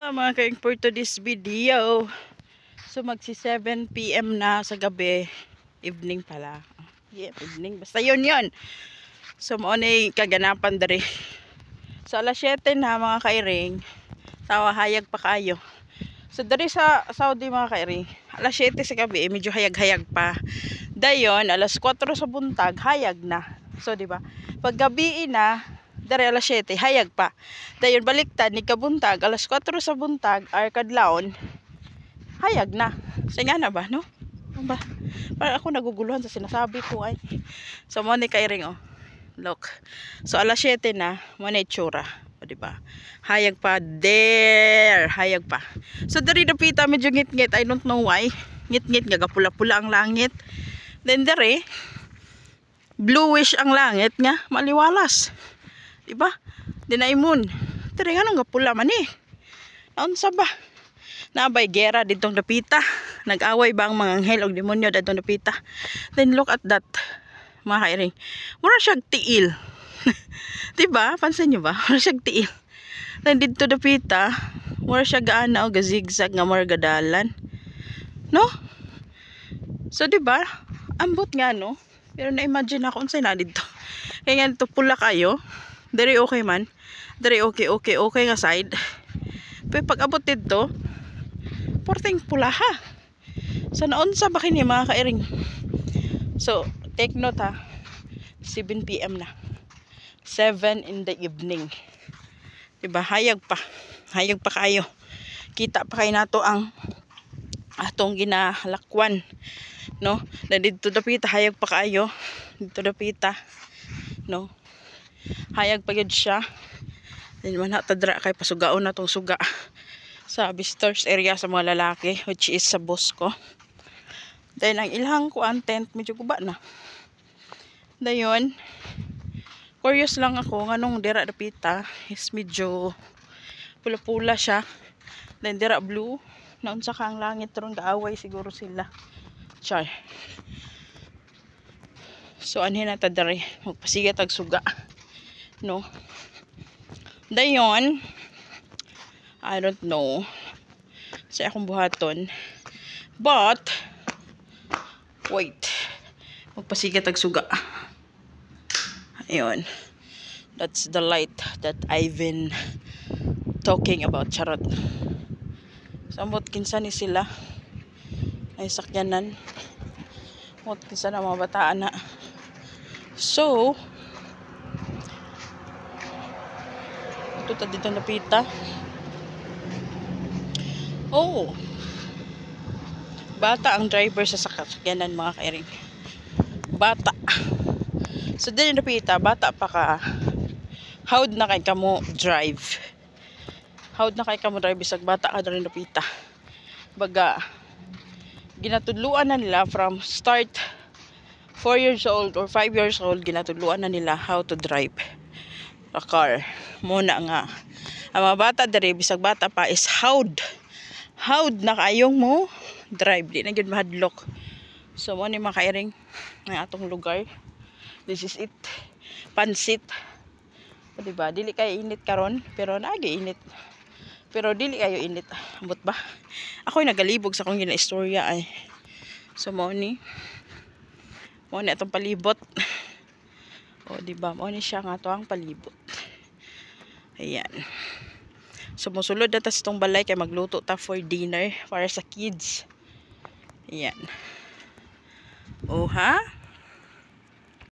Mga kaing for today's video. So magsi 7 PM na sa gabi. Evening pala. Yeah, evening. Basta yun. So mo na kaganapan dari. So alas 7 na mga kairing. Tawa hayag pa kayo. So dari sa Saudi mga kairing. Alas 7 sa gabi medyo hayag-hayag pa. Dayon alas 4 sa buntag hayag na. So di ba? Pag gabi na dari alas 7 hayag pa. Dayon baliktad ni kabuntag alas 4 sa buntag ar kadlawon hayag na. Sige na ba no? Ano ba? Para ako naguguluhan sa sinasabi ko ay. So mo ni kairing oh. Look. So alas 7 na mo na itsura. O di ba? Hayag pa there. Hayag pa. So dari napita medyo ngit-ngit. I don't know why. Ngit-ngit nga pula-pula ang langit. Then dari bluish ang langit nga maliwalas. Diba? Dinaimun. Tiri nga nung pula man eh. Naunsa ba? Nabay gera ditong napita. Nag-away ba ang mga anghel o demonyo ditong napita? Then look at that. Mga kairing. Mura siyang tiil. Diba? Pansin nyo ba? Mura siyang tiil. Then dito napita. Mura siya gaana o gazigzag nga mura gadalan. No? So diba? Ambot nga no? Pero na-imagine ako unsay na dito. Kaya nga dito pula kayo. Dari okay man. Dari okay nga side. Pero pag abot dito, porting pula ha. So naunsa ba kini mga kairing? So take note ha. 7 PM na. 7 in the evening. Diba? Hayag pa. Hayag pa kayo. Kita pa kayo nato ang atong ginalakwan. No? Na dito dapita hayag pa kayo. Dito dapita. No? Hayag pa yun siya. Then man tadra kay pasugaon na tong suga sa visitors area sa mga lalaki, which is sa boss ko. Then ang ilang content medyo guba na. Dayon curious lang ako nganong dira dapita is medyo pula-pula siya. Then dira blue. Naunsa ka ang langit ron gaaway siguro sila. Char. So anhin na tadari magpasigat og suga. No. Dayon I don't know sa akong buhaton, but wait, magpasigat og suga. Ayun, that's the light that I've been talking about. Charot. Samot kinsa ni sila ay sakyanan, samot kinsa na mga bataan na. So ito ta dito napita. Oh, bata ang driver sa sakyanan mga kairing. Bata. So dito napita, bata pa ka. Howd na kay kamo drive. Howd na kay kamo drive bisag bata ka rin napita. Baga ginatudluan na nila from start 4 years old or 5 years old, ginatudluan na nila how to drive a car. Muna nga ang mga bata dere bisag bata pa is howd na kayong mo drive, di na gyud mahadlok. So mo ni mga kairing ang atong lugar. This is it. Pansit. O diba, dili kayo init karon pero naagi init. Pero dili kayo init. Ambot ba? Ako'y nagalibog sa akong ginaistorya ay. So mo ni atong palibot. O diba, mo ni siya nga to ang palibot. Ayan. So musulod na tas itong balay kay magluto ta for dinner para sa kids. Ayan. O ha?